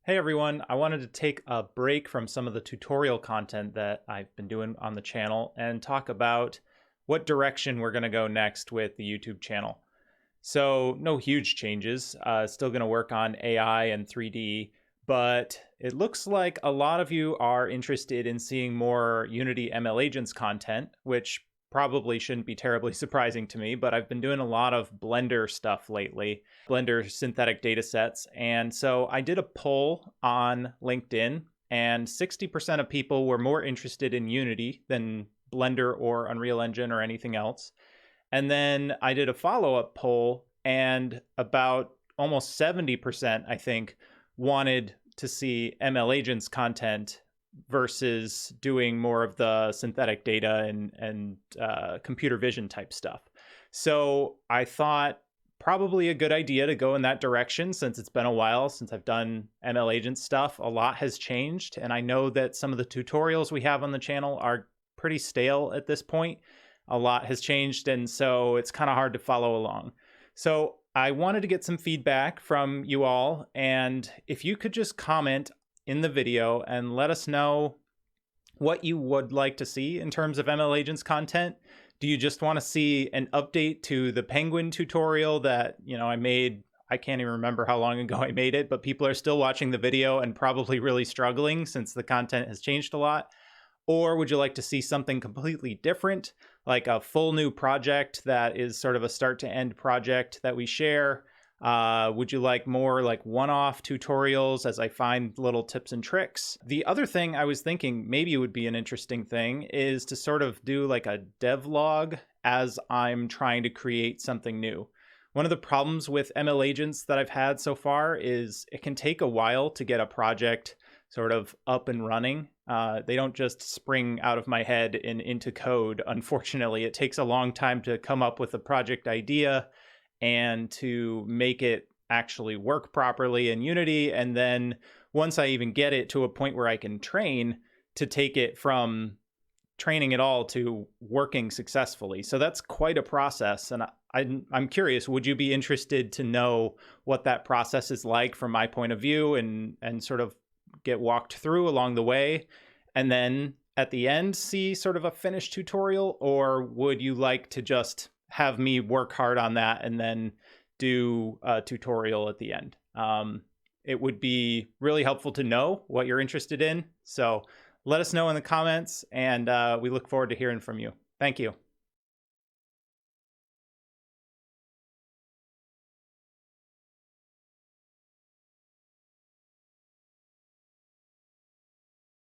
Hey everyone, I wanted to take a break from some of the tutorial content that I've been doing on the channel and talk about what direction we're going to go next with the YouTube channel. So, no huge changes. Still going to work on AI and 3D, but it looks like a lot of you are interested in seeing more Unity ML Agents content, which probably shouldn't be terribly surprising to me, but I've been doing a lot of Blender stuff lately, Blender synthetic data sets. And so I did a poll on LinkedIn, and 60% of people were more interested in Unity than Blender or Unreal Engine or anything else. And then I did a follow-up poll, and about almost 70%, I think, wanted to see ML Agents content versus doing more of the synthetic data and computer vision type stuff. So I thought probably a good idea to go in that direction since it's been a while since I've done ML Agents stuff. A lot has changed, and I know that some of the tutorials we have on the channel are pretty stale at this point. A lot has changed, and so it's kind of hard to follow along. So I wanted to get some feedback from you all, and if you could just comment in the video and let us know what you would like to see in terms of ML Agents content. Do you just want to see an update to the Penguin tutorial that, I made? I can't even remember how long ago I made it, but people are still watching the video and probably really struggling since the content has changed a lot. Or would you like to see something completely different, like a full new project that is sort of a start to end project that we share? Would you like more like one-off tutorials as I find little tips and tricks? The other thing I was thinking maybe would be an interesting thing is to sort of do like a devlog as I'm trying to create something new. One of the problems with ML Agents that I've had so far is it can take a while to get a project sort of up and running. They don't just spring out of my head and into code. Unfortunately, it takes a long time to come up with a project idea and to make it actually work properly in Unity. And then once I even get it to a point where I can train, to take it from training at all to working successfully. So that's quite a process. And I'm curious, would you be interested to know what that process is like from my point of view and sort of get walked through along the way? And then at the end, see sort of a finished tutorial? Or would you like to just have me work hard on that and then do a tutorial at the end? It would be really helpful to know what you're interested in. So let us know in the comments, and we look forward to hearing from you. Thank you.